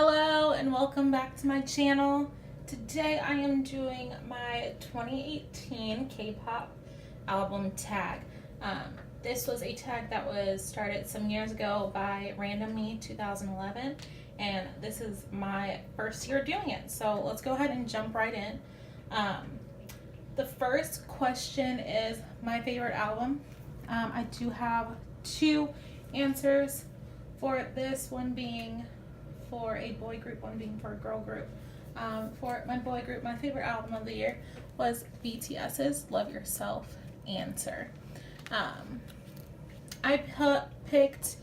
Hello and welcome back to my channel. Today I am doing my 2018 K-pop album tag. This was a tag that was started some years ago by Random Me 2011, and this is my first year doing it. So let's go ahead and jump right in. The first question is my favorite album. I do have two answers for this, one being for a boy group, one being for a girl group. For my boy group, my favorite album of the year was BTS's Love Yourself Answer. I picked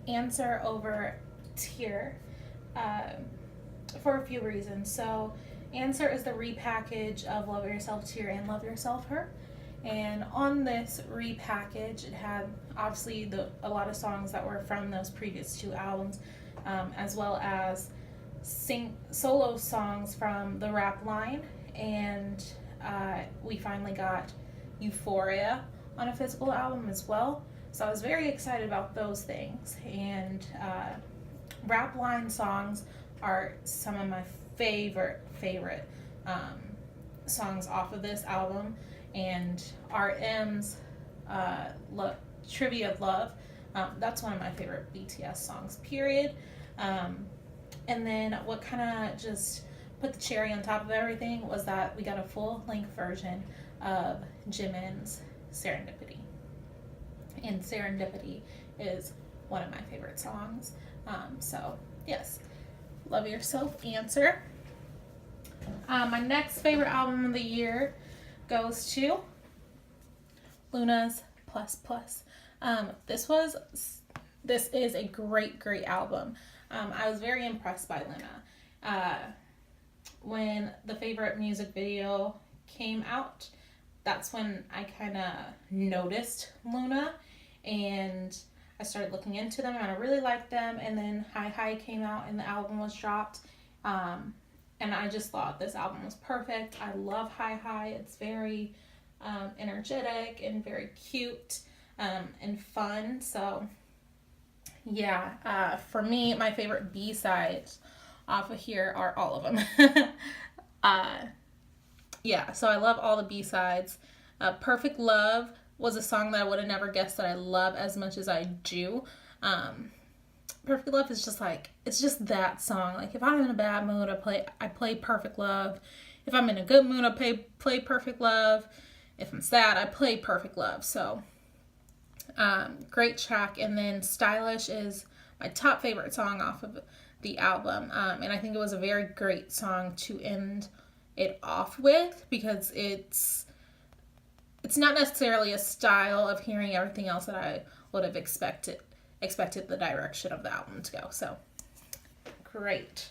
Answer over Tear for a few reasons. So Answer is the repackage of Love Yourself Tear and Love Yourself Her. And on this repackage, it had obviously a lot of songs that were from those previous two albums, as well as solo songs from the rap line, and we finally got Euphoria on a physical album as well. So I was very excited about those things, and rap line songs are some of my favorite songs off of this album, and RM's Trivia of Love, that's one of my favorite BTS songs, period. And then what kind of just put the cherry on top of everything was that we got a full-length version of Jimin's Serendipity. And Serendipity is one of my favorite songs. So, yes, Love Yourself Answer. My next favorite album of the year goes to Luna's Plus Plus. This is a great album. I was very impressed by Luna. When the favorite music video came out, that's when I kind of noticed Luna, and I started looking into them, and I really liked them. And then Hi Hi came out, and the album was dropped. And I just thought this album was perfect. I love Hi Hi. It's very energetic and very cute and fun. So yeah, for me, my favorite B-sides off of here are all of them. Yeah, so I love all the B-sides. Perfect Love was a song that I would have never guessed that I love as much as I do. Perfect Love is just like, it's just that song. Like, if I'm in a bad mood, I play Perfect Love. If I'm in a good mood, I play Perfect Love. If I'm sad, I play Perfect Love. So, great track. And then Stylish is my top favorite song off of the album. And I think it was a very great song to end it off with, because it's not necessarily a style of hearing everything else that I would have expected the direction of the album to go. So, great.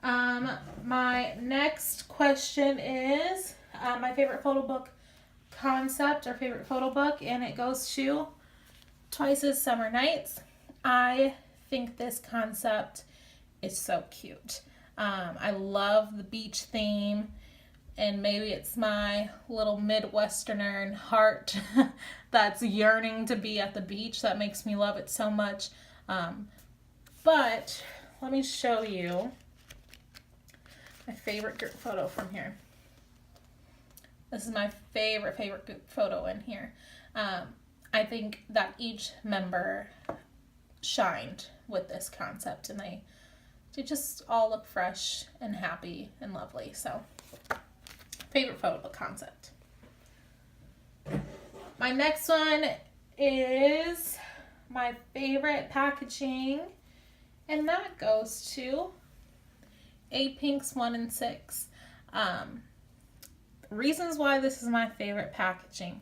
My next question is my favorite photo book concept or favorite photo book, and it goes to Twice's Summer Nights. I think this concept is so cute. I love the beach theme, and maybe it's my little Midwesterner heart that's yearning to be at the beach that makes me love it so much. But let me show you my favorite group photo from here. This is my favorite group photo in here. I think that each member shined with this concept, and they just all look fresh and happy and lovely. So, favorite photo book concept. My next one is my favorite packaging, and that goes to A-Pink's 1 and 6. Reasons why this is my favorite packaging.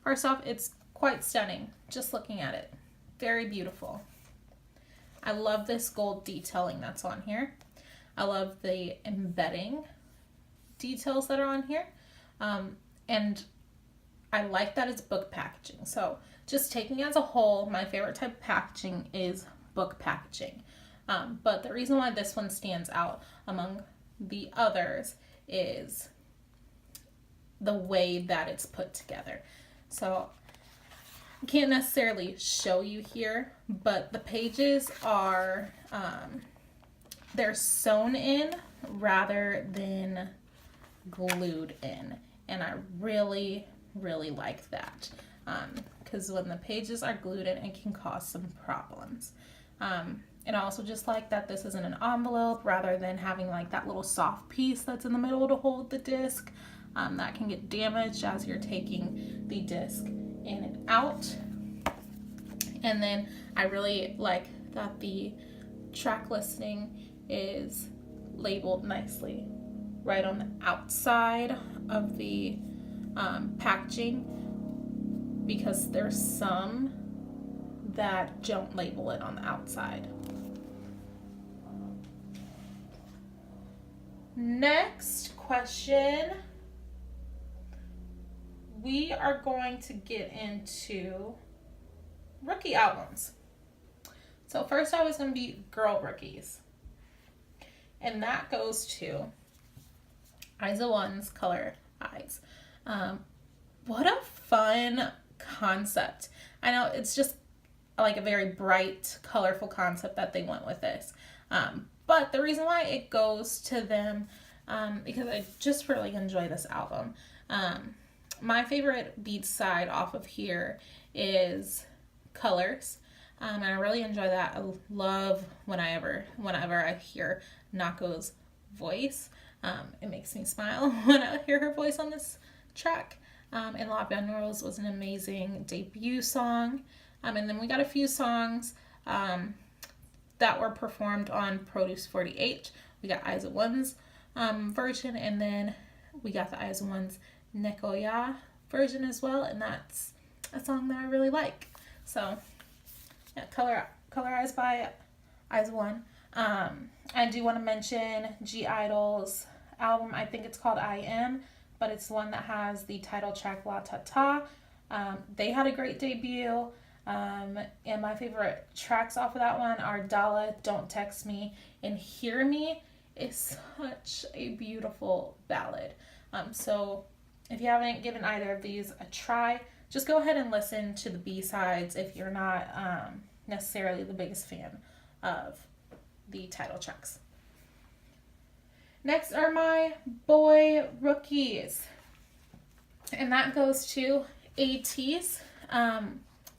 First off, it's quite stunning just looking at it. Very beautiful. I love this gold detailing that's on here. I love the embedding details that are on here. And I like that it's book packaging. So just taking as a whole, my favorite type of packaging is book packaging. But the reason why this one stands out among the others is the way that it's put together. So I can't necessarily show you here, but the pages are they're sewn in rather than glued in, and I really like that, because when the pages are glued in, it can cause some problems. And I also just like that this isn't an envelope rather than having like that little soft piece that's in the middle to hold the disc. That can get damaged as you're taking the disc in and out. And then I really like that the track listing is labeled nicely right on the outside of the packaging, because there's some that don't label it on the outside. Next question. We are going to get into rookie albums. So first I was going to be girl rookies. And that goes to IZA*ONE's Color Eyes. What a fun concept. I know it's just like a very bright, colorful concept that they went with this. But the reason why it goes to them, because I just really enjoy this album. My favorite B-side off of here is Colors. And I really enjoy that. I love whenever I hear Nako's voice. It makes me smile when I hear her voice on this track. And La Rose was an amazing debut song. And then we got a few songs that were performed on Produce 48. We got IZA*ONE's version, and then we got the IZA*ONE's Nekoya version as well, and that's a song that I really like. So, yeah, Color Eyes by IZA*ONE. I do want to mention G-Idol's album. I think it's called I Am, but it's one that has the title track La Ta Ta. They had a great debut. And my favorite tracks off of that one are Dala, Don't Text Me, and Hear Me is such a beautiful ballad. So if you haven't given either of these a try, just go ahead and listen to the B-sides if you're not necessarily the biggest fan of the title tracks. Next are my boy rookies, and that goes to ATEEZ.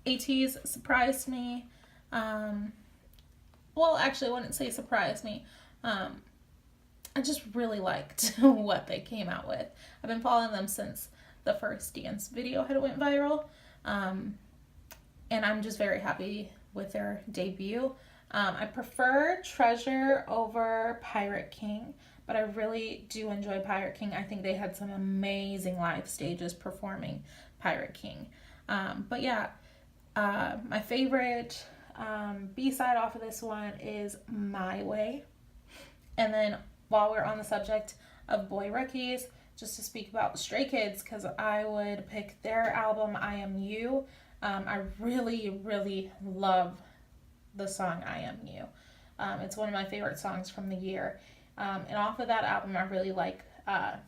ATEEZ surprised me. Well, actually, I wouldn't say surprised me. I just really liked what they came out with. I've been following them since the first dance video had went viral. And I'm just very happy with their debut. I prefer Treasure over Pirate King, but I really do enjoy Pirate King. I think they had some amazing live stages performing Pirate King. But yeah, my favorite B-side off of this one is My Way. And then while we're on the subject of boy rookies, just to speak about Stray Kids, because I would pick their album I Am You. I really love the song I Am You. It's one of my favorite songs from the year. And off of that album, I really like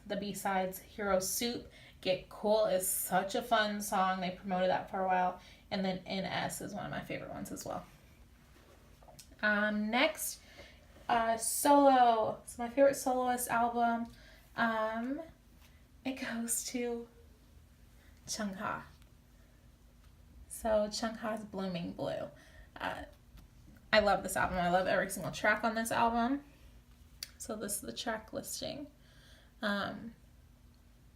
the B-sides. Hero Soup, Get Cool is such a fun song. They promoted that for a while. And then NS is one of my favorite ones as well. Next, solo. So my favorite soloist album, it goes to Chungha. So Chungha's Blooming Blue. I love this album. I love every single track on this album. So this is the track listing.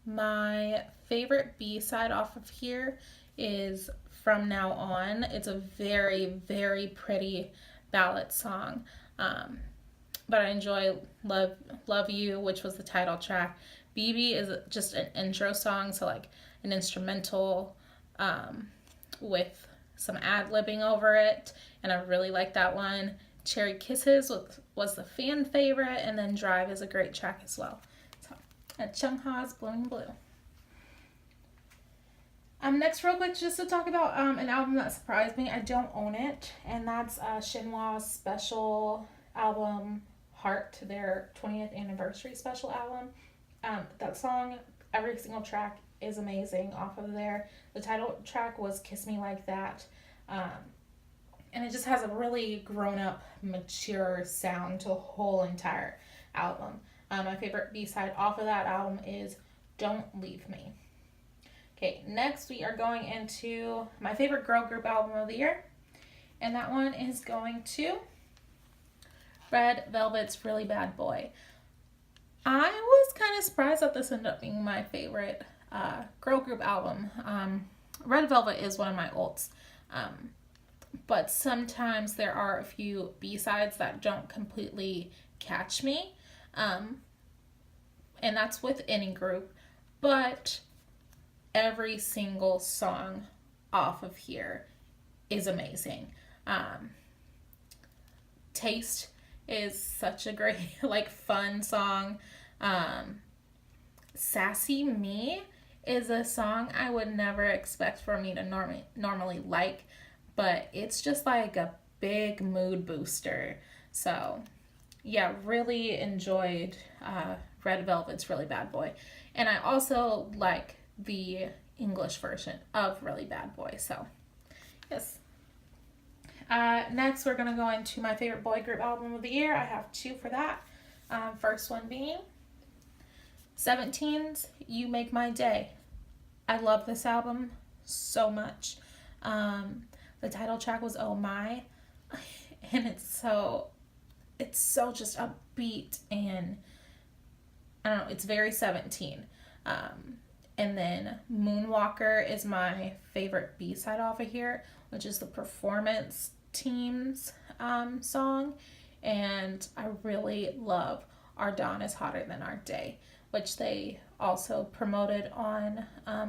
My favorite B-side off of here is From Now On. It's a very pretty ballad song. But I enjoy Love You, which was the title track. BB is just an intro song, so like an instrumental with some ad-libbing over it, and I really like that one. Cherry Kisses was the fan favorite, and then Drive is a great track as well. So, Chungha's Blooming Blue. Next, real quick, just to talk about an album that surprised me. I don't own it, and that's Shinhwa's special album, Heart, their 20th anniversary special album. That song, every single track is amazing off of there. The title track was Kiss Me Like That. And And it just has a really grown up, mature sound to the whole entire album. My favorite B-side off of that album is Don't Leave Me. Okay, next we are going into my favorite girl group album of the year. And that one is going to Red Velvet's Really Bad Boy. I was kind of surprised that this ended up being my favorite girl group album. Red Velvet is one of my ults. But sometimes there are a few B-sides that don't completely catch me. And that's with any group. But every single song off of here is amazing. Taste is such a great, like, fun song. Sassy Me is a song I would never expect for me to normally like, but it's just like a big mood booster. So yeah, really enjoyed Red Velvet's Really Bad Boy. And I also like the English version of Really Bad Boy. So yes. Next, we're going to go into my favorite boy group album of the year. I have two for that. First one being 17's You Make My Day. I love this album so much. The title track was Oh My, and it's so just upbeat, and I don't know, it's very 17. And then Moonwalker is my favorite B-side off of here, which is the Performance Team's song. And I really love Our Dawn is Hotter Than Our Day, which they also promoted on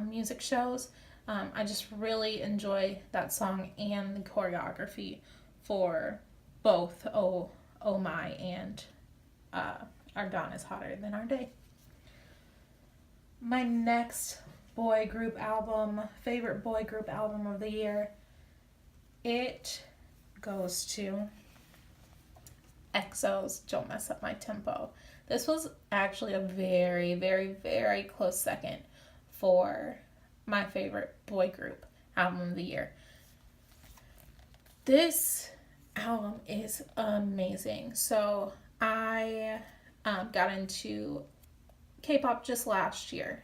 music shows. I just really enjoy that song and the choreography for both Oh My and Our Dawn is Hotter Than Our Day. My next favorite boy group album of the year, it goes to EXO's Don't Mess Up My Tempo. This was actually a very, very, very close second for my favorite boy group album of the year. This album is amazing. So I got into K-pop just last year,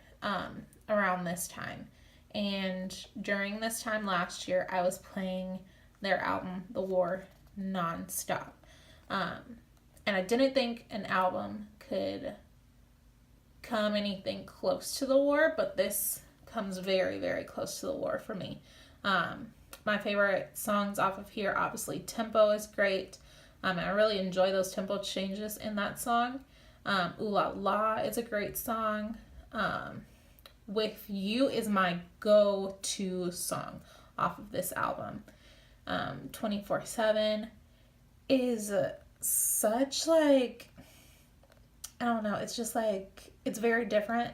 around this time. And during this time last year, I was playing their album, The War, nonstop. And I didn't think an album could come anything close to The War, but this comes very, very close to The War for me. My favorite songs off of here, obviously, Tempo is great. I really enjoy those tempo changes in that song. Ooh La La is a great song. With You is my go-to song off of this album. 24/7 is such, like, I don't know, it's just like, it's very different,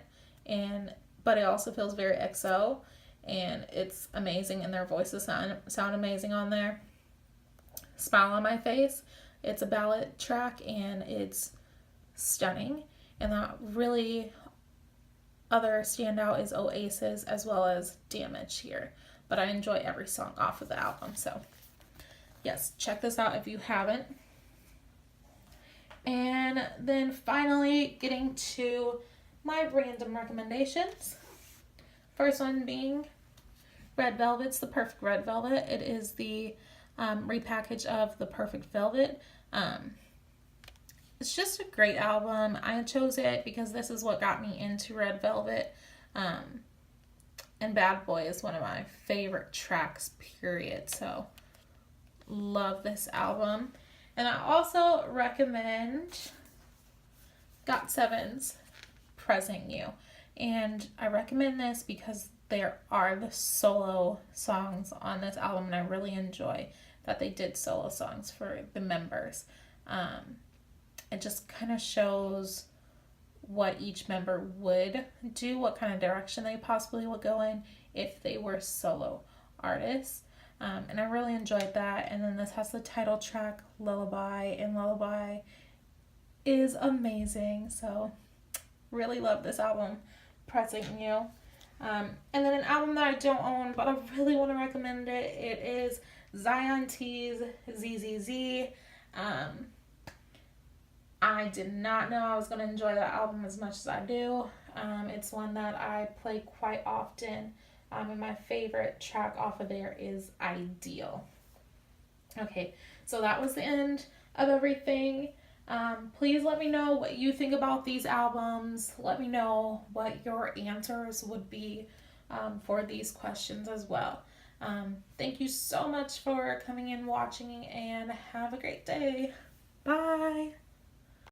but it also feels very EXO, and it's amazing, and their voices sound amazing on there. Smile on My Face, it's a ballad track, and it's stunning. And that really other standout is Oasis as well as Damage here. But I enjoy every song off of the album. So yes, check this out if you haven't. And then finally getting to my random recommendations. First one being Red Velvet's The Perfect Red Velvet. It is the repackage of The Perfect Velvet. It's just a great album. I chose it because this is what got me into Red Velvet. And Bad Boy is one of my favorite tracks, period. So, love this album. And I also recommend GOT7's Present You. And I recommend this because there are the solo songs on this album, and I really enjoy that they did solo songs for the members. It just kind of shows what each member would do, what kind of direction they possibly would go in if they were solo artists. And I really enjoyed that. And then this has the title track, Lullaby, and Lullaby is amazing. So really love this album, Present You. And then an album that I don't own, but I really want to recommend it. It is Zion T's ZZZ. I did not know I was going to enjoy that album as much as I do. It's one that I play quite often. And my favorite track off of there is Ideal. Okay, so that was the end of everything. Please let me know what you think about these albums. Let me know what your answers would be for these questions as well. Thank you so much for coming and watching, and have a great day. Bye.